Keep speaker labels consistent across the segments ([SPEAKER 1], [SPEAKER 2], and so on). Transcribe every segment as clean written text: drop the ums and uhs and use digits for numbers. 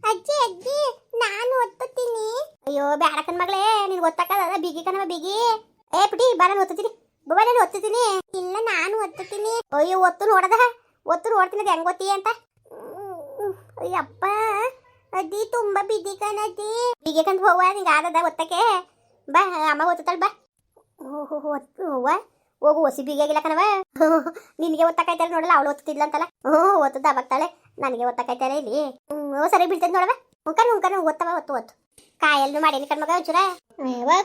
[SPEAKER 1] ಅಜ್ಜಿ ಅಜ್ಜಿ ನಾನು ಒತ್ತುತ್ತೀನಿ. ಅಯ್ಯೋ ಬ್ಯಾಡಕನ್ ಮಗಳೇ, ನಿನ್ ಒತ್ತಕ್ಕದ ಬಿಗಿ ಕಣವ ಬಿಗಿ. ಏ ಪುಟಿ ಬಾ, ನಾನು ಒತ್ತುತ್ತೀನಿ ಬಾ, ನಾನು ಒತ್ತುತ್ತೀನಿ. ಇಲ್ಲ ನಾನು ಒತ್ತುತ್ತೀನಿ. ಅಯ್ಯೋ ಒತ್ತು ನೋಡದ, ಒತ್ತು ನೋಡ್ತೀನಿ ಅದು ಹೆಂಗ್ ಗೊತ್ತೀಯ ಅಂತ. ಅಯ್ಯಪ್ಪ ಅಜ್ಜಿ ತುಂಬಾ ಬಿಗಿ ಕಣಜ್ಜಿ. ಬಿಗಿ ಕಂತ ಹೋಗುವ ನಿಂಗೆ ಆದದ ಒತ್ತಕ್ಕೆ. ಬಾ ಅಮ್ಮ ಒತ್ತುತ್ತಾಳ ಬಾ. ಓಹೋ ಒತ್ತು ಹೋಗುವ, ಹೋಗು ಹೊಸಿ ಬಿಗಿಯಾಗಿಲ್ಲ ಕಣವ. ನಿನಗೆ ಒತ್ತಕಾಯ್ತಾಳೆ ನೋಡಲ್ಲ, ಅವಳು ಒತ್ತುತ್ತಿಲ್ಲ ಅಂತಲ್ಲ. ಒತ್ತದ ಅವಾಗ್ತಾಳೆ, ನನಗೆ ಒತ್ತಕಾಯ್ತಾಳೆ ಇಲ್ಲಿ. ಸರಿ ಬೀಳ್ತದೆ ನೋಡವ. ಹುಂಕನ್ ಒತ್ತವ ಒತ್ತು ಒತ್ತು. ಕಾಯಲ್ಲಿ ಮಾಡೀನಿ ಕಣ್ಮಗ ಒಂಚೂರ.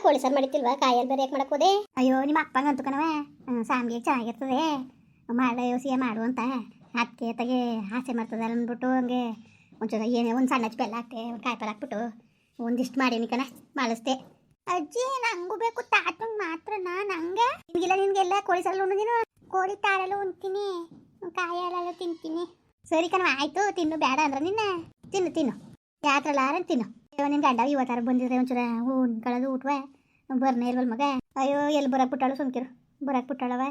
[SPEAKER 1] ಕೋಳಿ ಸಾರು ಮಾಡಿತಿಲ್ವಾ, ಕಾಯಲ್ಲಿ ಬೇರೆ ಯಾಕೆ ಮಾಡಕ್ ಹೋದೆ? ಅಯ್ಯೋ ನಿಮ್ಮ ಅಪ್ಪಂಗೆ ಅಂತು ಕಣವ, ಸಾಂಬಿಗೆ ಚೆನ್ನಾಗಿರ್ತದೆ ಮಾಡೋ ಯೋಸಿಗೆ ಮಾಡು ಅಂತ. ಅದಕ್ಕೆ ತಗೆ ಆಸೆ ಮಾಡ್ತದೆ ಅಂದ್ಬಿಟ್ಟು ಹಂಗೆ ಒಂಚೂರ ಏನೇ ಒಂದು ಸಣ್ಣ ಬೆಲ್ಲ ಹಾಕ್ತೆ, ಒಂದು ಕಾಯಿಪಲ್ಲೆ ಹಾಕ್ಬಿಟ್ಟು ಒಂದಿಷ್ಟು ಮಾಡೀನಿ ಕಣ, ಮಾಡಿಸ್ದೆ. ಅಜ್ಜಿ ನಂಗೂ ಬೇಕು ತಾತಂಗೆ ಮಾತ್ರನಾ? ನಂಗೆ ನಿನ್ಗಿಲ್ಲ, ನಿನ್ಗೆಲ್ಲ ಕೋಳಿ ಸಾರಲ್ಲ ಉಣ್ಣು, ಕೋಳಿ ತಾರೆಲ್ಲ ಉಣ್ತೀನಿ, ಕಾಯಲ್ಲೆಲ್ಲ ತಿಂತೀನಿ. ಸರಿ ಕಣವ ಆಯ್ತು, ತಿನ್ನು ಬೇಡ ಅಂದ್ರೆ ನಿನ್ನ ತಿನ್ನು ತಿನ್ನು, ಯಾತ್ರಲ್ಲ ತಿನ್ನು. ನಿನ್ ಗಂಡ ಇವತ್ತಾರ ಬಂದಿದ್ರೆ ಒಂಚೂರ ಉಣ್ಕೊಳ್ಳೋದು ಊಟವ ಬರ್ನೇ ಇಲ್ವಲ್ ಮಗ. ಅಯ್ಯೋ ಎಲ್ಲಿ ಬರಕ್ ಬಿಟ್ಟಾಳು ಸುಮ್ಕಿರು, ಬರಕ್ ಬಿಟ್ಟಾಳವ.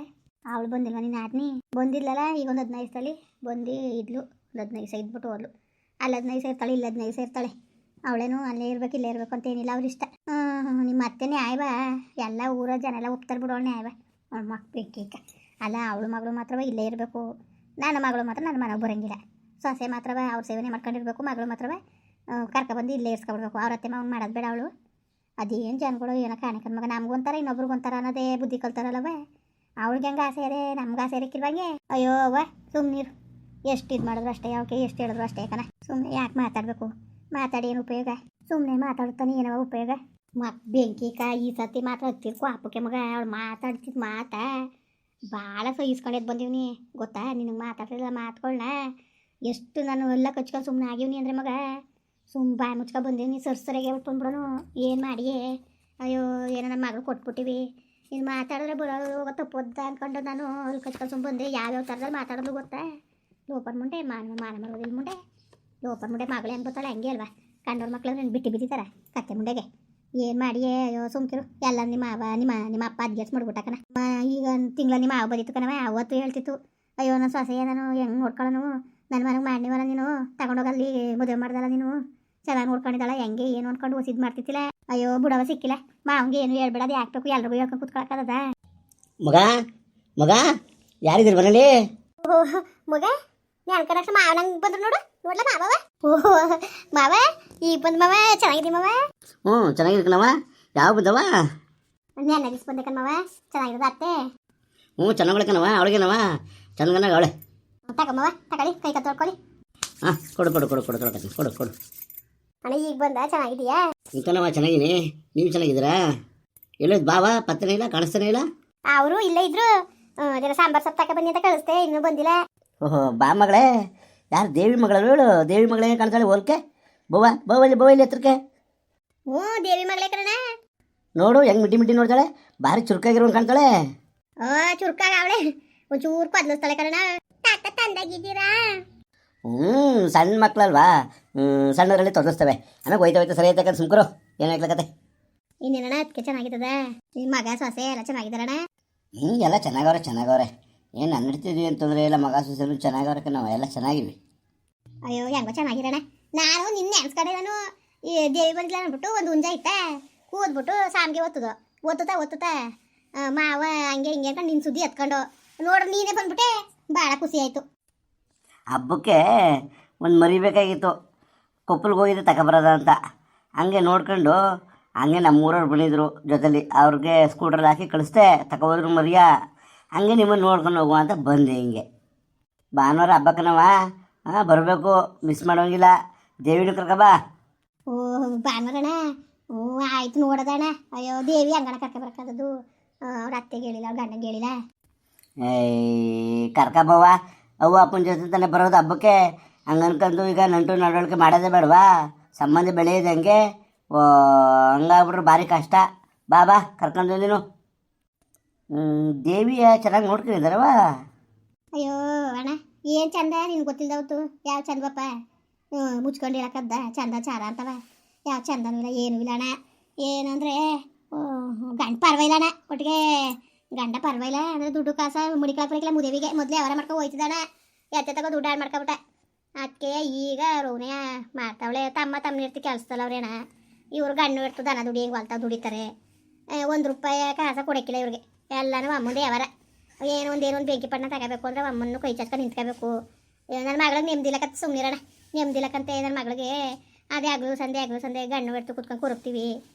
[SPEAKER 1] ಅವಳು ಬಂದಿಲ್ವ ನಿನ್ನ ಆದ್ನಿ? ಬಂದಿಲ್ಲಲ್ಲ, ಈಗ ಒಂದು 15 ದಿವಸದಲ್ಲಿ ಬಂದು ಇದ್ಲು. 15 ದಿವಸ ಇದ್ಬಿಟ್ಟು ಹೋದ್ಲು. ಅಲ್ಲಿ 15 ದಿವಸ ಇರ್ತಾಳೆ, ಇಲ್ಲಿ 15 ದಿವಸ ಇರ್ತಾಳೆ. ಅವಳೇನು ಅಲ್ಲೇ ಇರ್ಬೇಕು ಇಲ್ಲೇ ಇರ್ಬೇಕು ಅಂತ ಏನಿಲ್ಲ, ಅವ್ರ ಇಷ್ಟ. ನಿಮ್ಮ ಅತ್ತೆನೇ ಆಯ್ವಾ, ಎಲ್ಲ ಊರ ಜನ ಎಲ್ಲ ಒಪ್ತಾರೆ ಬಿಡೋಳನೇ ಆಯ್ವಾ. ಅವಳು ಮಕ್ಕಳಿಕ್ಕ ಅಲ್ಲ, ಅವಳು ಮಗಳು ಮಾತ್ರವ ಇಲ್ಲೇ ಇರಬೇಕು, ನನ್ನ ಮಗಳು ಮಾತ್ರ ನನ್ನ ಮನೆಗೆ ಬರೋಂಗಿಲ್ಲ. ಸೊಸೆ ಮಾತ್ರವ ಅವ್ರ ಸೇವನೆ ಮಾಡ್ಕೊಂಡಿರ್ಬೇಕು, ಮಗಳು ಮಾತ್ರವ ಕರ್ಕೊಬಂದು ಇಲ್ಲೇ ಇರ್ಸ್ಕೊಬಿಡ್ಬೇಕು. ಅವ್ರ ಅತ್ತೆ ಮಾವನ್ ಮಾಡೋದು ಬೇಡ ಅವಳು. ಅದೇನು ಜನಗಳು ಏನೋ ಕಾಣಿಕನ್ ಮಗ, ನಮ್ಗೆ ಒಂಥರ ಇನ್ನೊಬ್ರಿಗೆ ಒಂಥರ ಅನ್ನೋದೇ ಬುದ್ಧಿ ಕಲ್ತಾರಲ್ಲವ. ಅವಳಿಗೆ ಹೆಂಗೆ ಆಸೆ ಇದೆ, ನಮ್ಗೆ ಆಸೆ ಇರಕ್ಕಿಲ್ವಂಗೆ. ಅಯ್ಯೋ ಅವ್ವ ಸುಮ್ಮನಿರು, ಎಷ್ಟು ಇದು ಮಾಡಿದ್ರು ಅಷ್ಟೇ, ಅವಕ್ಕೆ ಎಷ್ಟು ಹೇಳಿದ್ರು ಅಷ್ಟೇ ಕಣ. ಸುಮ್ಮನೆ ಯಾಕೆ ಮಾತಾಡಬೇಕು, ಮಾತಾಡಿ ಏನು ಉಪಯೋಗ? ಸುಮ್ಮನೆ ಮಾತಾಡ್ತಾನೆ ಏನವ ಉಪಯೋಗ? ಬೆಂಕಿ ಈ ಸತಿ ಮಾತ್ರ ಹತ್ತಿರ್ಕೊ ಹಪ್ಪಕ್ಕೆ ಮಗ. ಅವಳು ಮಾತಾಡ್ತಿದ್ ಮಾತಾ ಭಾಳ ಸಹಿಸ್ಕೊಂಡೇದು ಬಂದೀವ್ನಿ ಗೊತ್ತಾ. ನಿನಗೆ ಮಾತಾಡ್ತಿಲ್ಲ ಮಾತ್ಕೊಳ್ಳ ಎಷ್ಟು ನಾನು ಎಲ್ಲ ಕಚ್ಕೊಂಡು ಸುಮ್ಮನೆ ಆಗಿವ್ನಿ ಅಂದರೆ ಮಗ. ಬಾಯಿ ಮುಚ್ಕೊಂಡು ಬಂದೀವಿ, ಸರಿಯಾಗಿ ಬಿಟ್ಕೊಂಡ್ಬಿಡೋನು ಏನು ಮಾಡಿಯೇ. ಅಯ್ಯೋ ಏನೋ ನಮ್ಮ ಮಗಳು ಕೊಟ್ಬಿಟ್ಟಿವಿ, ನೀನು ಮಾತಾಡಿದ್ರೆ ಬರೋದು ತಪ್ಪೊದ್ದ ಅಂದ್ಕೊಂಡು ನಾನು ಅಲ್ಲಿ ಕಚ್ಕೊಂಡು ಸುಮ್ಮ ಬಂದೆ. ಯಾವ್ಯಾವ ಥರದಲ್ಲಿ ಮಾತಾಡೋದು ಗೊತ್ತಾ? ಲೋಪರ್ ಮುಂಡೆ ಮಾನ ಮಾಡೋದಿಲ್ಲ ಮುಂಡೆ, ಲೋಪರ್ ಮುಂಡೆ ಮಗಳು ಹೆಂಗೆ ಬರ್ತಾಳೆ ಹಂಗೆ ಅಲ್ವಾ. ಕಂಡವ್ರ ಮಕ್ಳು ನಾನು ಬಿಟ್ಟು ಬಿದ್ದಿದ್ದಾರೆ ಕತ್ತೆ ಮುಂಡೆಗೆ. ಏನು ಮಾಡಿಯೇ? ಅಯ್ಯೋ ಸುಮ್ಕಿರು, ಎಲ್ಲ ನಿಮ್ಮ ಅಪ್ಪ ಅಡ್ಗೆಸ್ ಮಾಡ್ಬಿಟ್ಟಕನ. ಈಗ ತಿಂಗಳ ನಿಮ್ಮ ಮಾವ ಬಂದಿತ್ತು ಕಣವ, ಅವತ್ತು ಹೇಳ್ತಿತ್ತು ಅಯ್ಯೋ ನನ್ನ ಸೊಸೆ ನಾನು ಹೆಂಗೆ ನೋಡ್ಕೊಳ್ಳೋನು, ನನ್ನ ಮನೆಗೆ ಮಾಡಿವಲ್ಲ ನೀನು, ತಗೊಂಡೋಗಲ್ಲಿ ಮದುವೆ ಮಾಡ್ದಲ್ಲ ನೀನು, ಚೆನ್ನಾಗಿ ನೋಡ್ಕೊಂಡಿದ್ದಾಳ ಹೆಂಗೆ ಏನು ಅನ್ಕೊಂಡು ಹೊಸಿದ್ ಮಾಡ್ತಿತ್ತಿಲ್ಲ. ಅಯ್ಯೋ ಬುಡವ ಸಿಕ್ಕಿಲ್ಲ, ಮಾವಂಗೆ ಏನು ಹೇಳ್ಬೇಡ, ಅದು ಯಾಕಬೇಕು ಎಲ್ರಿಗೂ ಹೇಳ್ಕೊಂಡು ಕುತ್ಕೊಳಕ್ಕದ.
[SPEAKER 2] ಮಗ ಮಗ ಯಾರಿದ್ರು ಮನೇಲಿ?
[SPEAKER 1] ಓಹ್ ಮಗ ನಾನು ಕನಕ್ಷ ಮಾವ ನಂಗೆ ಬಂದ್ರು ನೋಡು, ನೋಡ್ಲ ಮಾವ. ಓಹ್ ಮಾವ ಈಗ ಬಂದು ಮಾವ, ಚೆನ್ನಾಗಿದ್ದೀವಿ ಮಾವ.
[SPEAKER 2] ಚೆನ್ನಾಗಿರ್ಕಣವ. ಯಾವ ಬಂದವ?
[SPEAKER 1] ನೆನ್ನೆ ದಿವ್ಸ ಬಂದೆ ಕಣವ, ಚೆನ್ನಾಗಿರೋದು ಅತ್ತೆ.
[SPEAKER 2] ಚೆನ್ನಾಗಣವ, ಅವಳಿಗೆನವ ಚೆನ್ನಾಗನಾಗ ಅವಳೆ.
[SPEAKER 1] ತಗೊಮ್ಮವ ತಗೊಳ್ಳಿ, ಕೈ ಕತ್ತು ತೊಳ್ಕೊಳ್ಳಿ.
[SPEAKER 2] ಕೊಡು ಕೊಡು ಕೊಡು ಕೊಡು ಕೊಡು ಕೊಡು ಕೊಡು.
[SPEAKER 1] ಅಣ್ಣ ಈಗ ಬಂದ, ಚೆನ್ನಾಗಿದೆಯಾ?
[SPEAKER 2] ಇಂಕನವ ಚೆನ್ನಾಗಿನಿ, ನೀವು ಚೆನ್ನಾಗಿದ್ದೀರಾ? ಎಲ್ಲೋದು ಬಾವ ಪತ್ತನೇ ಇಲ್ಲ, ಕಾಣಿಸ್ತಾನೆ ಇಲ್ಲ.
[SPEAKER 1] ಅವರು ಇಲ್ಲೇ ಇದ್ರು, ಜನ ಸಾಂಬಾರು ಸೊಪ್ಪು ತಕ ಬನ್ನಿ ಅಂತ ಕಳಿಸ್ತೆ, ಇನ್ನೂ ಬಂದಿಲ್ಲ.
[SPEAKER 2] ಓಹೋ ಬಾ ಮಗಳೇ, ಯಾರು ದೇವಿ ಮಗಳ ಹೇಳು? ದೇವಿ ಮಗಳೇ ಕಾಣ್ತಾಳೆ ಹೋಲ್ಕೆ. ಬವ್ವಲ್ಲಿ ಹತ್ರಕ್ಕೆ.
[SPEAKER 1] ದೇವಿ ಮಗಳೇ ಕಣ.
[SPEAKER 2] ನೋಡು ಹೆಂಗ್ ಮಿಟ್ಟಿ ನೋಡ್ತಾಳೆ, ಭಾರಿ ಚುರುಕಾಗಿರೋನ್ ಕಾಣ್ತಾಳೆ.
[SPEAKER 1] ಚುರುಕಾಗ ಅವಳೆ, ಒಂಚೂರು ಕದ್ಲಿಸ್ತಾಳೆ ಕಣ. ತಾತ ತಂದಾಗಿದ್ದೀರಾ?
[SPEAKER 2] ಸಣ್ಣ ಮಕ್ಳಲ್ವಾ, ಸಣ್ಣವರಲ್ಲಿ ತೊಡಗಿಸ್ತವೆ, ಆಮೇಲೆ ಹೋಯ್ತಾ ಸರಿ ಆಯ್ತಕ್ಕ ಸುಮ್ಕರು. ಏನು ಹೇಳ್ಕತೆ
[SPEAKER 1] ಇನ್ನೇನಣ್ಣ ಅದಕ್ಕೆ ಚೆನ್ನಾಗಿದ್ದದ? ನಿಮ್ಮ ಮಗ ಸೊಸೆ ಎಲ್ಲ ಚೆನ್ನಾಗಿದ್ದಾರಣ್ಣ?
[SPEAKER 2] ಎಲ್ಲ ಚೆನ್ನಾಗವ್ರೆ. ಏನು ನನ್ನ ನಡೀತಿದ್ವಿ ಅಂತಂದ್ರೆ ಎಲ್ಲ ಮಗ ಸೊಸೆಲು ಚೆನ್ನಾಗವ್ರೆ, ನಾವು ಎಲ್ಲ ಚೆನ್ನಾಗಿವಿ.
[SPEAKER 1] ಅಯ್ಯೋ ಹೆಂಗೋ ಚೆನ್ನಾಗಿರೋಣ. ನಾನು ನಿನ್ನೆ ಅನ್ಸ್ಕೊಂಡೆ, ನಾನು ಈ ದೇವಿ ಬಂದಿಲ್ಲ ಅಂದ್ಬಿಟ್ಟು ಒಂದು ಹುಂಜ ಇತ್ತ ಕೂದ್ಬಿಟ್ಟು ಸಾಮ್ಗೆ ಒತ್ತುತ್ತಾ ಮಾವ ಹಂಗೆ ಹಿಂಗೆ ಅನ್ಕೊಂಡು ನಿನ್ನ ಸುದ್ದಿ ಎತ್ಕೊಂಡು ನೋಡ್ರಿ ನೀನೇ ಬಂದ್ಬಿಟ್ಟೆ, ಭಾಳ ಖುಷಿ ಆಯಿತು.
[SPEAKER 2] ಹಬ್ಬಕ್ಕೆ ಒಂದು ಮರಿಬೇಕಾಗಿತ್ತು, ಕೊಪ್ಪಲ್ಗೆ ಹೋಗಿದ್ದೆ ತಗೊಬರೋದ ಅಂತ. ಹಂಗೆ ನೋಡ್ಕೊಂಡು ಹಂಗೆ ನಮ್ಮೂರವ್ರು ಬಂದಿದ್ರು ಜೊತೆಲಿ, ಅವ್ರಿಗೆ ಸ್ಕೂಟ್ರಲ್ಲಿ ಹಾಕಿ ಕಳಿಸ್ದೆ, ತಗೊಬೋದ್ರು ಮರಿಯ. ಹಂಗೆ ನಿಮ್ಮನ್ನು ನೋಡ್ಕೊಂಡು ಹೋಗುವ ಅಂತ ಬಂದೆ. ಹಿಂಗೆ ಭಾನುವಾರ ಹಬ್ಬಕ್ಕನವ ಬರಬೇಕು, ಮಿಸ್ ಮಾಡೋಂಗಿಲ್ಲ. ದೇವಿನೂ ಕರ್ಕಬಾ.
[SPEAKER 1] ಭಾನುವಾರಣ? ಆಯ್ತು ನೋಡೋದಣ್ಣ. ಅಯ್ಯೋ ದೇವಿ ಅಂಗಣ ಕರ್ಕೊಬರಕ್ಕದು, ಅವ್ರ ಅತ್ತೆಗೆ ಹೇಳಿಲ್ಲ, ಅವ್ರ ಗಂಡಂಗೆ ಹೇಳಿಲ್ಲ.
[SPEAKER 2] ಕರ್ಕಬವ್ವ, ಅವ್ವ ಅಪ್ಪನ ಜೊತೆ ತಾನೇ ಬರೋದು ಹಬ್ಬಕ್ಕೆ. ಹಂಗೆ ಅನ್ಕೊಂಡು ಈಗ ನಂಟು ನಡವಳಿಕೆ ಮಾಡೋದೇ ಬೇಡವಾ? ಸಂಬಂಧ ಬೆಳೆಯೋದು ಹಂಗೆ. ಹಂಗಾಗ್ಬಿಟ್ರೆ ಭಾರಿ ಕಷ್ಟ. ಬಾ ಕರ್ಕೊಂಡು ನೀನು. ದೇವಿಯ ಚೆನ್ನಾಗಿ ನೋಡ್ಕೊಂಡಿದ್ದಾರವ.
[SPEAKER 1] ಅಯ್ಯೋ ಅಣ್ಣ ಏನು ಚಂದ, ನಿನ್ಗೆ ಗೊತ್ತಿಲ್ಲದವತ್ತು ಯಾವ ಚಂದಪ್ಪ. ಮುಚ್ಕೊಂಡು ಹೇಳಕ್ಕದ್ದ ಚಂದ ಚಾರ ಅಂತವ, ಯಾವ ಚಂದನೂ ಇಲ್ಲ ಏನೂ ಇಲ್ಲ ಅಣ್ಣ. ಏನಂದರೆ ಗಂಡ ಪರವಾಗಿಲ್ಲ ಅಣ್ಣ, ಒಟ್ಟಿಗೆ ಗಂಡ ಪರವಾಗಿಲ್ಲ ಅಂದರೆ ದುಡ್ಡು ಕಾಸ ಮುಡಿಕಾಕ್ಲಿಕ್ಕಿಲ್ಲ ಮುದೇವಿಗೆ. ಮೊದಲೇ ಅವರ ಮಾಡ್ಕೊ ಹೋಯ್ತಿದ್ದಣ್ಣ, ಎತ್ತೆ ತಗೋ ದುಡ್ಡು ಹಾಳು ಮಾಡ್ಕೊಬಿಟ್ಟ. ಅದಕ್ಕೆ ಈಗ ರೋನೇ ಮಾಡ್ತಾವಳೆ ತಮ್ಮ ಇರ್ತಿ ಕೆಲಸದಲ್ಲ ಅವ್ರೇನ ಇವ್ರು ಗಂಡು ಇರ್ತು ದನ ದುಡಿ ಹಿಂಗೆ ಹೊಲ್ತಾವ್ ದುಡಿತಾರೆ. 1 ರೂಪಾಯಿ ಕಾಸ ಕೊಡಕ್ಕಿಲ್ಲ ಇವ್ರಿಗೆ. ಎಲ್ಲನೂ ಅಮ್ಮಂದೇ ಅವರ ಏನೋ ಒಂದು ಬೆಂಕಿ ಪಣ್ಣ ತಗೋಬೇಕು ಅಂದ್ರೆ ಅಮ್ಮನ್ನು ಕೈ ಚಚ್ಕೊಂಡು ನಿಂತ್ಕೋಬೇಕು. ನನ್ನ ಮಗಳಿಗೆ ನೆಮ್ಮದಿಲಕತ್ತ ಸುಮ್ಮನಿರೋಣ. ನೆಮ್ಮದಿಲಕ್ಕಂತೆ ನನ್ನ ಮಗಳಿಗೆ ಅದೇ ಆಗ್ಲು ಸಂದೆ ಗಂಡು ಇರ್ತು ಕುತ್ಕೊಂಡು ಕೊರಗ್ತೀವಿ.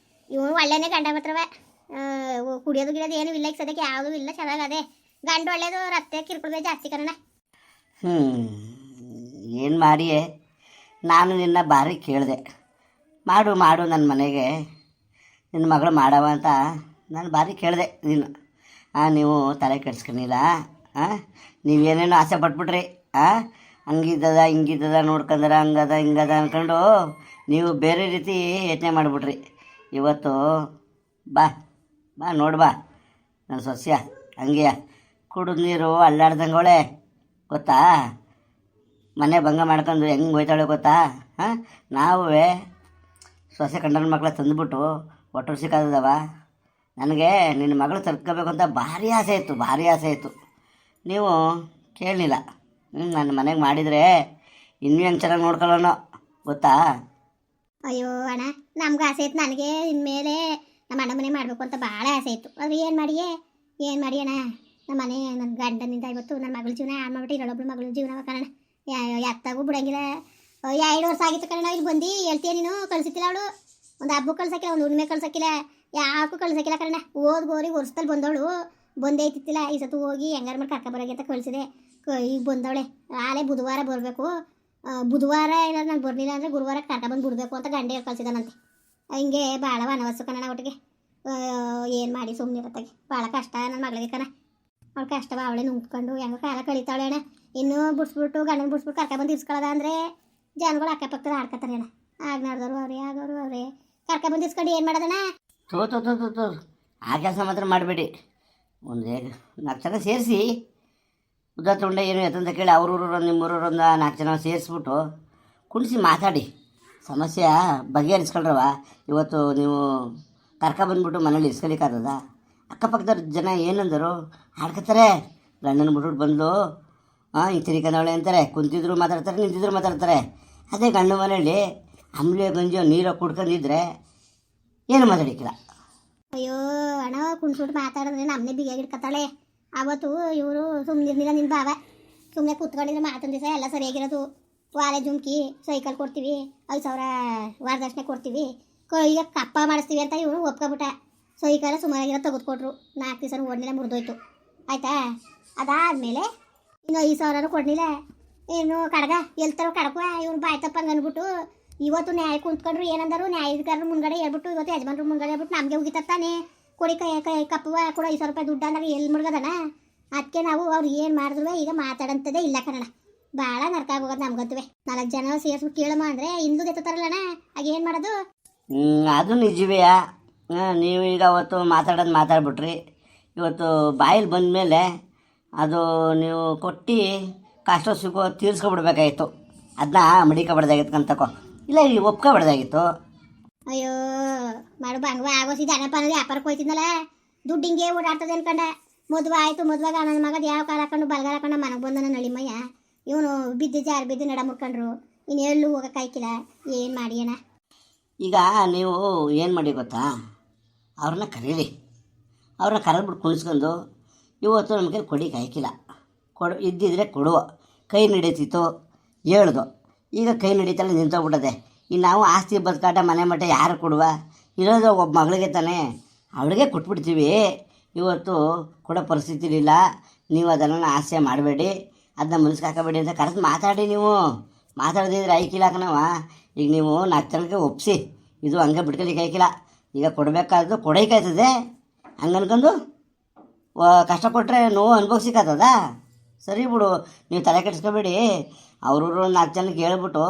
[SPEAKER 1] ಇವನು ಒಳ್ಳೆನೇ ಗಂಡ ಮಾತ್ರವ. ಕುಡಿಯೋದು ಗಿಡೋದು ಏನೂ ಇಲ್ಲ ಈಗ ಸದ್ಯಕ್ಕೆ ಯಾವುದೂ ಇಲ್ಲ. ಚೆನ್ನಾಗಿ ಅದೇ ಗಂಡು ಒಳ್ಳೇದು. ರತ್ತೆ ಕಿರ್ಕೊಳ್ಬೇಕು ಜಾಸ್ತಿ ಕಣ.
[SPEAKER 2] ಏನು ಮಾಡಿಯೇ, ನಾನು ನಿನ್ನ ಭಾರಿ ಕೇಳಿದೆ, ಮಾಡು ನನ್ನ ಮನೆಗೆ ನಿನ್ನ ಮಗಳು ಮಾಡವ ಅಂತ ನಾನು ಭಾರಿ ಕೇಳಿದೆ. ನೀವು ತಲೆ ಕೆಡ್ಸ್ಕೊಂಡಿಲ್ಲ. ನೀವೇನೇನೋ ಆಸೆ ಪಟ್ಬಿಟ್ರಿ. ಹಂಗಿದ್ದದ ಹಿಂಗಿದ್ದದ ನೋಡ್ಕೊಂಡ್ರ ಹಂಗದ ಹಿಂಗದ ಅಂದ್ಕೊಂಡು ನೀವು ಬೇರೆ ರೀತಿ ಯೋಚನೆ ಮಾಡಿಬಿಟ್ರಿ. ಇವತ್ತು ಬಾ ನೋಡು ಬಾ ನನ್ನ ಸಸ್ಯ ಹಂಗೆಯ ಕುಡಿದು ನೀರು ಅಲ್ಲಾಡ್ದಂಗವಳೆ ಗೊತ್ತಾ. ಮನೆ ಭಂಗ ಮಾಡ್ಕೊಂಡು ಹೆಂಗೆ ಹೋಯ್ತಾಳೆ ಗೊತ್ತಾ. ನಾವೇ ಸೊಸೆ ಕಂಡನ ಮಕ್ಕಳ ತಂದುಬಿಟ್ಟು ಒಟ್ಟು ಸಿಕ್ಕಾದವ. ನನಗೆ ನಿನ್ನ ಮಗಳು ತರ್ಕೋಬೇಕು ಅಂತ ಭಾರಿ ಆಸೆ ಇತ್ತು. ನೀವು ಕೇಳಲಿಲ್ಲ. ನನ್ನ ಮನೆಗೆ ಮಾಡಿದರೆ ಇನ್ನೂ ಹೆಂಗೆ ಚೆನ್ನಾಗಿ ನೋಡ್ಕೊಳ್ಳೋಣ ಗೊತ್ತಾ.
[SPEAKER 1] ಅಯ್ಯೋ ಅಣ್ಣ, ನಮ್ಗೆ ಆಸೆ ಇತ್ತು. ನನಗೆ ಇನ್ಮೇಲೆ ನಮ್ಮ ಅಣ್ಣ ಮನೆ ಮಾಡಬೇಕು ಅಂತ ಭಾಳ ಆಸೆ ಇತ್ತು. ಅದು ಏನು ಮಾಡಿ ಅಣ್ಣ, ನಮ್ಮ ಮನೆ ನನ್ನ ಗಂಡನಿಂದ ಇವತ್ತು ನನ್ನ ಮಗಳ ಜೀವನ ಹಾಳು ಮಾಡ್ಬಿಟ್ಟು ಇನ್ನೊಬ್ಬಳು ಮಗಳ ಜೀವನ ಕಾರಣ ಎತ್ತಾಗೂ ಬಿಡಂಗಿಲ್ಲ. 2 ವರ್ಷ ಆಗಿತ್ತು ಕಣ ಇಲ್ಲಿ ಬಂದು ಹೇಳ್ತೀಯ ನೀನು. ಕಳ್ಸಿತ್ತಿಲ್ಲ ಅವಳು. ಒಂದು ಹಬ್ಬಕ್ಕೆ ಕಳ್ಸಕ್ಕಿಲ್ಲ, ಒಂದು ಹುಣ್ಣಿಮೆ ಕಳ್ಸಕ್ಕಿಲ್ಲ, ಯಾಕೂ ಕಳ್ಸಕ್ಕಿಲ್ಲ ಕಣ. ಓದ್ಗೋರಿ ವರ್ಷದಲ್ಲಿ ಬಂದವಳು ಬಂದೇ ಐತಿತ್ತಿಲ್ಲ. ಈ ಸತ್ತು ಹೋಗಿ ಹೆಂಗಾರ ಮಾಡಿ ಕರ್ಕೊಬರೋಕೆ ಅಂತ ಕಳಿಸಿದೆ. ಈಗ ಬಂದವಳೆ. ನಾಳೆ ಬುಧವಾರ ಬರಬೇಕು. ಬುಧವಾರ ಏನಾದ್ರು ನಾನು ಬರಲಿಲ್ಲ ಅಂದರೆ ಗುರುವಾರ ಕರ್ಕೊಬಂದು ಬಿಡಬೇಕು ಅಂತ ಗಂಡೆ ಕಳ್ಸಿದಾನಂತೆ. ಹಿಂಗೆ ಭಾಳ ವನವಸ್ಸು ಕಣ ಒಟ್ಟಿಗೆ. ಏನು ಮಾಡಿ ಸುಮ್ಮನಿರತ್ತಾಗೆ ಭಾಳ ಕಷ್ಟ ನನ್ನ ಮಗಳಿಗೆ ಕಣ. ಅವಳು ಕಷ್ಟವ ಅವಳೇ ನುಂಗ್ಕೊಂಡು ಹೆಂಗೋ ಕಾಲ ಕಳೀತಾವಳೆ ಅಣ್ಣ. ಇನ್ನೂ ಬಿಡ್ಸ್ಬಿಟ್ಟು ಗಂಡನ ಬಿಡ್ಸ್ಬಿಟ್ಟು ಕರ್ಕೊಬಂದು ಇಸ್ಕೊಳ್ಳೋದ ಅಂದರೆ ಜನಗಳು ಅಕ್ಕಪಕ್ಕದ ಆಡ್ಕೊತಾರೆ ಅಣ್ಣ. ಆಗೋರು ಅವರೇ ಕರ್ಕೊಬಂದು ಇಸ್ಕೊಂಡು ಏನು ಮಾಡೋದಣ್ಣ.
[SPEAKER 2] ತೋ ಆ ಕೆಲಸ ಮಾತ್ರ ಮಾಡಬೇಡಿ. ಒಂದು 4 ಜನ ಸೇರಿಸಿ ಉದ್ದ ತೊಂಡೆ ಏನು ಎತ್ತಂತ ಕೇಳಿ ಅವ್ರೂರು ನಿಮ್ಮೂರೊಂದು 4 ಜನ ಸೇರಿಸ್ಬಿಟ್ಟು ಕುಣಿಸಿ ಮಾತಾಡಿ ಸಮಸ್ಯೆ ಬಗೆಹರಿಸ್ಕೊಳ್ರವ. ಇವತ್ತು ನೀವು ಕರ್ಕೊಬಂದ್ಬಿಟ್ಟು ಮನೇಲಿ ಇಸ್ಕೊಲಿಕ್ಕಾಗದ. ಅಕ್ಕಪಕ್ಕದ ಜನ ಏನಂದರು ಆಡ್ಕೊತಾರೆ. ಗಂಡನ ಬಿಟ್ಬಿಟ್ಟು ಬಂದು ಹಿಂಗೆ ತಿರ್ಕೊಂಡವಳೆ ಅಂತಾರೆ. ಕುಂತಿದ್ರು ಮಾತಾಡ್ತಾರೆ, ನಿಂತಿದ್ರು ಮಾತಾಡ್ತಾರೆ. ಅದೇ ಗಂಡು ಮನೆಯಲ್ಲಿ ಅಂಬ್ಲಿ ಗಂಜಿಯೋ ನೀರೋ ಕುಡ್ಕೊಂಡಿದ್ರೆ ಏನು ಮಾತಾಡಿಕ್ಕಿಲ್ಲ.
[SPEAKER 1] ಅಯ್ಯೋ ಅಣ್ಣ, ಕುಣ್ಸ್ಬಿಟ್ಟು ಮಾತಾಡಿದ್ರೆ ನಮ್ಮನೆ ಬಿಗಿಯಾಗಿ ಇಡ್ಕೊತಾಳೆ. ಅವತ್ತು ಇವರು ಸುಮ್ಮನಿರ್ಲಿಲ್ಲ ನಿನ್ನ ಬಾವ. ಸುಮ್ಮನೆ ಕೂತ್ಕೊಂಡಿದ್ರೆ ಮಾತೊಂದು ದಿವಸ ಎಲ್ಲ ಸರಿಯಾಗಿರೋದು. ವಾಲೆ ಜುಮ್ಕಿ ಸೈಕಲ್ ಕೊಡ್ತೀವಿ, 5,000 ವರದಕ್ಷಿಣೆ ಕೊಡ್ತೀವಿ, ಈಗ ಕಪ್ಪ ಮಾಡಿಸ್ತೀವಿ ಅಂತ ಇವರು ಒಪ್ಕೊಬಿಟ್ಟ. ಸೈಕಲ್ ಸುಮಾರಾಗಿರೋ ತೆಗೆದುಕೊಟ್ರು. 4 ದಿವಸ ಓಡಲಿಲ್ಲ, ಮುರಿದೋಯ್ತು. ಆಯಿತಾ. ಅದಾದಮೇಲೆ ಇನ್ನು 5,000 ಕೊಡಲಿಲ್ಲ. ಏನು ಕಡ್ಗ ಎಲ್ತಾರೋ ಕಡ್ಕುವ ಇವ್ನು ಬಾಯ್ ತಪ್ಪಂಗೆ ಅಂದ್ಬಿಟ್ಟು ಇವತ್ತು ನ್ಯಾಯ ಕುಂತ್ಕೊಂಡ್ರು. ಏನಂದರು ನ್ಯಾಯಾಧಿಕಾರರು ಮುಂಗಡೆ ಹೇಳ್ಬಿಟ್ಟು ಇವತ್ತು ಯಜಮಾನ್ರು ಮುಂಗಡೆ ಹೇಳ್ಬಿಟ್ಟು ನಮಗೆ ಹೋಗಿತ್ತಾನೆ. ಕೊಡಿ ಕೈ ಕಪ್ಪುವ ಕೂಡ 5,000 ರೂಪಾಯಿ ದುಡ್ಡು ಅಂದಾಗ ಎಲ್ಲಿ ಮುಡ್ಗದನ. ಅದಕ್ಕೆ ನಾವು ಅವ್ರು ಏನು ಮಾಡಿದ್ರು ಈಗ ಮಾತಾಡಂತದೇ ಇಲ್ಲ ಕನ್ನಡ. ಭಾಳ ನರ್ಕ ಆಗೋದು ನಮ್ಗಂತುವೆ. 4 ಜನ ಸೇರಿಸ್ಬಿಟ್ಟು ಕೇಳಮ್ಮ ಅಂದರೆ ಇಂದು ಎತ್ತತಾರಲ್ಲಣ್ಣ. ಆಗ ಏನು ಮಾಡೋದು.
[SPEAKER 2] ಅದು ನಿಜವೆಯಾ. ನೀವು ಈಗ ಅವತ್ತು ಮಾತಾಡ್ಬಿಟ್ರಿ. ಇವತ್ತು ಬಾಯಲ್ಲಿ ಬಂದಮೇಲೆ ಅದು ನೀವು ಕೊಟ್ಟು ಕಷ್ಟ ಸುಖ ತೀರ್ಸ್ಕೊಬಿಡ್ಬೇಕಾಗಿತ್ತು. ಅದನ್ನ ಮಡಿಕೊಬಾರ್ದಾಗಿತ್ತು ಕಂತಕೋ. ಇಲ್ಲ ಇಲ್ಲಿ ಒಪ್ಕೊಬಾರ್ದಾಗಿತ್ತು.
[SPEAKER 1] ಅಯ್ಯೋ ಮಾಡು ಬಂಗವ ಆಗೋಸಿದ ಅಣ್ಣಪ್ಪ ಅನ್ನೋದು ವ್ಯಾಪಾರಕ್ಕೆ ಹೋಯ್ತಿದ್ನಲ್ಲ. ದುಡ್ಡು ಹಿಂಗೆ ಓಡಾಡ್ತದೆ ಅನ್ಕಂಡ. ಮದುವೆ ಆಯಿತು. ಮದುವೆಗೆ ನನ್ನ ಮಗದ ಯಾವ ಕಾಲ ಹಾಕೊಂಡು ಬಲಗಾಲ ಹಾಕೊಂಡು ಮನೆಗೆ ಬಂದ ನನ್ನ ನಳಿಮಯ್ಯ. ಇವನು ಬಿದ್ದು ನಡ ಮುರ್ಕೊಂಡ್ರು. ಇನ್ನು ಎಲ್ಲೂ ಹೋಗೋಕ್ಕಾಯ್ಕಿಲ್ಲ. ಏನು ಮಾಡಿ ಅಣ್ಣ.
[SPEAKER 2] ಈಗ ನೀವು ಏನು ಮಾಡಿ ಗೊತ್ತಾ, ಅವ್ರನ್ನ ಕರೀರಿ. ಅವ್ರನ್ನ ಕರೆದ್ಬಿಟ್ಟು ಕುಣಿಸ್ಕೊಂಡು ಇವತ್ತು ನಮ್ಮ ಕೈ ಕೊಡಿಗೆ ಹಾಕಿಲ್ಲ. ಇದ್ದಿದ್ರೆ ಕೊಡುವ. ಕೈ ನಡೀತಿತ್ತು ಹೇಳ್ದು. ಈಗ ಕೈ ನಡೀತಲ್ಲ ನಿಂತೋಗ್ಬಿಟ್ಟದೆ. ಇನ್ನು ನಾವು ಆಸ್ತಿ ಬದುಕಾಟ ಮನೆ ಮಟ್ಟ ಯಾರು ಕೊಡುವ. ಇರೋದು ಒಬ್ಬ ಮಗಳಿಗೆ ತಾನೆ, ಅವಳಿಗೆ ಕೊಟ್ಬಿಡ್ತೀವಿ. ಇವತ್ತು ಕೊಡೋ ಪರಿಸ್ಥಿತಿ ಇಲ್ಲ. ನೀವು ಅದನ್ನು ಆಸೆ ಮಾಡಬೇಡಿ, ಅದನ್ನ ಮನಸ್ಸಿಗೆ ಹಾಕಬೇಡಿ ಅಂತ ಕರೆದು ಮಾತಾಡಿ. ನೀವು ಮಾತಾಡದಿದ್ರೆ ಐಕಿಲ್ಲ ಕಣವ. ಈಗ ನೀವು 4 ಜನಕ್ಕೆ ಒಪ್ಪಿಸಿ ಇದು ಹಂಗೆ ಬಿಡ್ಕೊಲಿಕ್ಕೆ ಐಕಿಲ್ಲ. ಈಗ ಕೊಡಬೇಕಾದ್ದು ಕೊಡೋಕ್ಕಾಯ್ತದೆ. ಹಂಗೆ ಅನ್ಕೊಂಡು ಕಷ್ಟ ಕೊಟ್ಟರೆ ನೋವು ಅನುಭವಿಸಿಕಾತದ. ಸರಿ ಬಿಡು, ನೀವು ತಲೆ ಕೆಡಿಸ್ಕೋಬೇಡಿ. ಅವ್ರೂರು 4 ಜನಕ್ಕೆ ಹೇಳ್ಬಿಟ್ಟು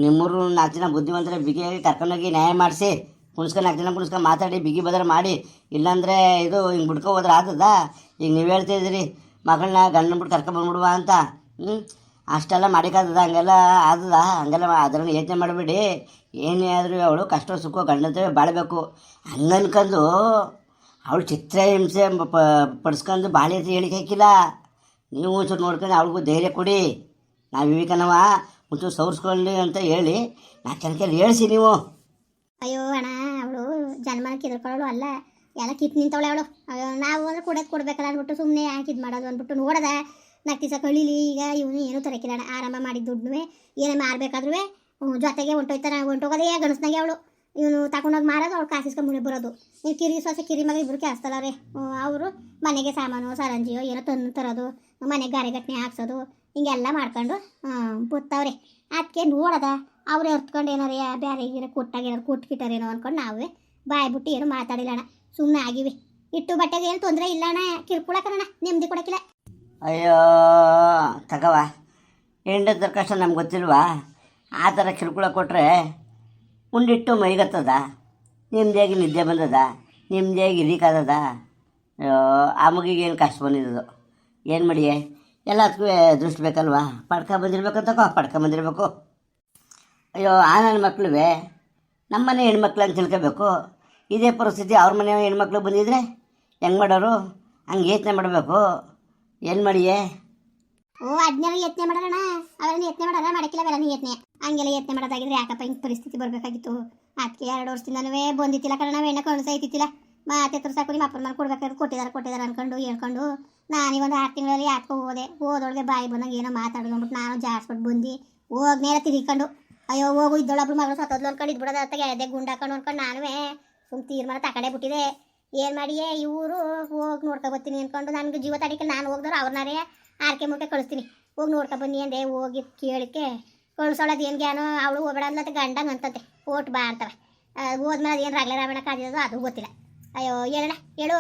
[SPEAKER 2] ನಿಮ್ಮೂರು 4 ಜನ ಬುದ್ಧಿವಂತರ ಬಿಗಿಯಾಗಿ ಕರ್ಕೊಂಡೋಗಿ ನ್ಯಾಯ ಮಾಡಿಸಿ ಕುಣಿಸ್ಕೊಂಡು 4 ಜನ ಕುಣಿಸ್ಕೊಂಡು ಮಾತಾಡಿ ಬಿಗಿ ಬದಲು ಮಾಡಿ. ಇಲ್ಲಾಂದರೆ ಇದು ಹಿಂಗೆ ಬಿಡ್ಕೊ ಹೋದ್ರೆ ಆಗ್ತದ. ಈಗ ನೀವು ಹೇಳ್ತಿದ್ದೀರಿ ಮಗಳನ್ನ ಗಂಡನ ಬಿಟ್ಟು ಕರ್ಕೊಂಬಂದ್ಬಿಡುವ ಅಂತ. ಅಷ್ಟೆಲ್ಲ ಮಾಡಿಕಾಗ್ತದ? ಹಂಗೆಲ್ಲ ಆಗ್ತದ? ಹಂಗೆಲ್ಲ ಅದನ್ನು ಯೋಚನೆ ಮಾಡಬೇಡಿ. ಏನೇ ಆದರೂ ಅವಳು ಕಷ್ಟ ಸುಖ ಗಂಡಂತವೇ ಬಾಳಬೇಕು. ಹಂಗನ್ಕೊಂಡು ಅವಳು ಚಿತ್ರಹಿಂಸೆ ಪಡಿಸ್ಕೊಂಡು ಬಾಳೆ ಅಂತ ಹೇಳಿಕೆ ಹಾಕಿಲ್ಲ. ನೀವು ಒಂಚೂರು ನೋಡ್ಕೊಂಡು ಅವಳಿಗೂ ಧೈರ್ಯ ಕೊಡಿ. ನಾವು ವಿವೇಕನವ ಒಂಚೂರು ಸವರ್ಸ್ಕೊಳ್ಳಿ ಅಂತ ಹೇಳಿ 4 ಜನಕ್ಕೆ ಹೇಳ್ಸಿ ನೀವು.
[SPEAKER 1] ಅಯ್ಯೋ ಅಣ್ಣ, ಅವಳು ಜನ್ಮನ ಕಿದ್ಕೊಳ್ಳೋಳು ಅಲ್ಲ, ಎಲ್ಲ ಕಿತ್ತು ನಿಂತವಳೆ ಅವಳು. ಅಯ್ಯೋ ನಾವು ಅಂದ್ರೆ ಕೊಡ್ಬೇಕಲ್ಲ ಅಂದ್ಬಿಟ್ಟು ಸುಮ್ಮನೆ ಯಾಕೆ ಇದು ಮಾಡೋದು ಅಂದ್ಬಿಟ್ಟು ನೋಡದ 4 ದಿವಸ ಕಳೀಲಿ. ಈಗ ಇವನು ಏನೂ ತರಕಿಲ್ಲ ಅಣ್ಣ, ಆರಂಭ ಮಾಡಿದ ದುಡ್ಡು ಏನೇ ಮಾರಬೇಕಾದ್ರೂ ಜೊತೆಗೆ ಹೊಂಟೋಗೋದೇ ಗಣಸ್ನಾಗೆ ಅವಳು. ಇವನು ತಗೊಂಡೋಗಿ ಮಾರೋದು, ಅವ್ಳು ಕಾಸಿಸ್ಕೊಂಡು ಮುಳಿ ಬರೋದು. ನೀವು ಕಿರಿ ಸೊಸೆ ಕಿರಿ ಮಗ ಇಬ್ಬರು ಕೆಲಸ್ತಲ್ಲ ಅವರು ಮನೆಗೆ ಸಾಮಾನು ಸರಂಜಿಯೋ ಏನೋ ತರೋದು, ಮನೆಗೆ ಗಾರೆಗಟ್ಟನೆ ಹಾಕ್ಸೋದು, ಹಿಂಗೆಲ್ಲ ಮಾಡ್ಕೊಂಡು ಬತ್ತವ್ರೆ. ಅದಕ್ಕೆ ನೋಡದ ಅವ್ರು ಎರ್ತ್ಕೊಂಡು ಏನಾರೇ ಬೇರೆ ಗೀರೆ ಕೊಟ್ಟಾಗ ಏನಾರು ಕೊಟ್ಕಿಟ್ಟಾರೇನೋ ಅಂದ್ಕೊಂಡು ನಾವೇ ಬಾಯ್ಬಿಟ್ಟು ಏನು ಮಾತಾಡಿಲ್ಲ ಅಣ್ಣ, ಸುಮ್ಮನೆ ಆಗಿವಿ. ಇಟ್ಟು ಬಟ್ಟೆಗೆ ಏನು ತೊಂದರೆ ಇಲ್ಲ ಅಣ್ಣ, ಕಿರ್ಕೊಳಕಣ್ಣ, ನೆಮ್ಮದಿ ಕೊಡೋಕ್ಕಿಲ್ಲ.
[SPEAKER 2] ಅಯ್ಯೋ ತಗವ, ಹೆಂಡದ್ರ ಕಷ್ಟ ನಮ್ಗೆ ಗೊತ್ತಿಲ್ವಾ? ಆ ಥರ ಕಿರುಕುಳ ಕೊಟ್ಟರೆ ಉಂಡಿಟ್ಟು ಮೈಗತ್ತದ, ನಿಮ್ಮದಿಯಾಗಿ ನಿದ್ದೆ ಬಂದದ, ನಿಮ್ಮದಿಯಾಗಿ ಇರಿಕಾದದ. ಅಯ್ಯೋ ಆ ಮಗಿಗೆ ಏನು ಕಷ್ಟ ಬಂದಿದ್ದು, ಏನು ಮಾಡಿಯೇ? ಎಲ್ಲದಕ್ಕೂ ದೃಷ್ಟಿ ಬೇಕಲ್ವಾ? ಬಂದಿರ್ಬೇಕು. ಅಯ್ಯೋ ಆ ನನ್ನ ಮಕ್ಳುವೆ ನಮ್ಮನೆ ಹೆಣ್ಮಕ್ಳು ಅಂತ ತಿಳ್ಕೋಬೇಕು. ಇದೇ ಪರಿಸ್ಥಿತಿ ಅವ್ರ ಮನೆ ಹೆಣ್ಮಕ್ಳು ಬಂದಿದ್ರೆ ಹೆಂಗೆ ಮಾಡೋರು? ಹಂಗೆ ಯೋಚನೆ ಮಾಡಬೇಕು. ಏನು ಮಾಡಿಯೇ?
[SPEAKER 1] ಅದನ್ನೆಲ್ಲ ಯತ್ನೆ ಮಾಡೋಣ, ಅವೆಲ್ಲ ಯತ್ನೆ ಮಾಡೋಣ, ಮಾಡಕ್ಕಿಲ್ಲ ಅವೆಲ್ಲ ಯತ್ನೆ. ಹಂಗೆಲ್ಲ ಯತ್ನೆ ಮಾಡೋದಾಗಿದ್ರೆ ಯಾಕಪ್ಪ ಹಿಂಗೆ ಪರಿಸ್ಥಿತಿ ಬರಬೇಕಾಗಿತ್ತು? ಅದಕ್ಕೆ 2 ವರ್ಷದಿಂದನೂ ಬಂದಿತ್ತಿಲ್ಲ ಕಣ, ನಾವು ಎಣ್ಣೆ ಕಳ್ಸೈತಿಲ್ಲ. ಮಾತೆ ಸಾಕು ನಿಮ್ಮ ಅಪ್ಪನ ಮನೆ ಕೊಡ್ಬೇಕಾದ್ರೆ ಕೊಟ್ಟಿದ್ದಾರೆ ಅನ್ಕೊಂಡು ಹೇಳ್ಕೊಂಡು ನಾನೀಗೊಂದು 6 ತಿಂಗಳಲ್ಲಿ ಯಾಕೋ ಹೋದೊಳಗೆ ಬಾಯಿ ಬಂದಂಗೆ ಏನೋ ಮಾತಾಡೋದು ಅಂದ್ಬಿಟ್ಟು ನಾನು ಜಾಡ್ಸ್ಬಿಟ್ಟು ಬಂದು ಹೋಗಿ ನೇರ ತಿರ್ಕೊಂಡು ಅಯ್ಯೋ ಹೋಗು ಇದ್ದೊಳೊಬ್ರು ಮಗಳು ಸತ್ತೋದ್ಲು ಅನ್ಕೊಂಡು ಇದ್ಬಿಡೋದು ಅಂತ ಎದೆ ಗುಂಡು ಹಾಕೊಂಡು ಅನ್ಕೊಂಡು ನಾನು ಸುಮ್ಮನೆ ತೀರ್ಮಾನ ತಕಡೆ ಬಿಟ್ಟಿದೆ. ಏನು ಮಾಡಿಯೇ ಇವರು ಹೋಗಿ ನೋಡ್ಕೊಬತ್ತೀನಿ ಅಂದ್ಕೊಂಡು ನನಗೆ ಜೀವ ತಡಿಕೆ ನಾನು ಹೋಗಿದ್ರು ಅವ್ರನ್ನಾರೇ ಆರ್ಕೆ ಮುಖೆ ಕಳಿಸ್ತೀನಿ, ಹೋಗಿ ನೋಡ್ಕೊಬನ್ನಿ ಅಂದೆ. ಹೋಗಿ ಕೇಳಿಕೆ ಕಳ್ಸೋಳದು ಏನು ಜ್ಞಾನೋ, ಅವಳು ಹೋಗಬೇಡ ಅಂದ್ಲತ್ತೆ ಗಂಡಂಗೆ ಅಂತಂತೆ ಓಟ್ ಬಾ ಅಂತವೆ. ಹೋದ್ಮೇಲೆ ಅದೇನು ರಾಗ್ಲೆ ರಾವಣ ಕಾದಿರೋದು ಅದು ಗೊತ್ತಿಲ್ಲ. ಅಯ್ಯೋ ಹೇಳು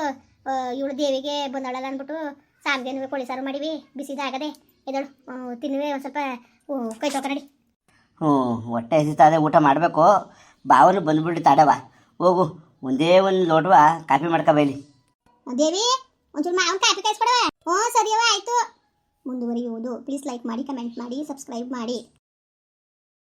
[SPEAKER 1] ಇವಳು ದೇವಿಗೆ ಬಂದವಳಲ್ಲ ಅಂದ್ಬಿಟ್ಟು ಸಾಂಬ್ಗೆ ಕೋಳಿ ಸಾರು ಮಾಡಿವಿ, ಬಿಸಿದಾಗದೆ ಎದಳು ತಿನ್ನುವೆ ಒಂದು ಸ್ವಲ್ಪ ಕೈ ತೊಕೊಂಡಿ.
[SPEAKER 2] ಹೊಟ್ಟೆ ಹಸಿತಾದೆ, ಊಟ ಮಾಡಬೇಕು. ಬಾವನು ಬಂದುಬಿಟ್ಟು ತಾಡವ, ಹೋಗು ಒಂದೇ ಒಂದು ಲೋಟವ ಕಾಫಿ ಮಾಡ್ಕೊಬೈಲಿ.
[SPEAKER 1] ದೇವಿ ಒಂಚೂರು ಮಾವನ್ ಕಾಫಿ ಕಾಯಿಸ್ಕೊಡವ. ಸರಿಯವ ಆಯಿತು. ಮುಂದುವರಿಯುವುದು. ಪ್ಲೀಸ್ ಲೈಕ್ ಮಾಡಿ, ಕಮೆಂಟ್ ಮಾಡಿ, ಸಬ್ಸ್ಕ್ರೈಬ್ ಮಾಡಿ.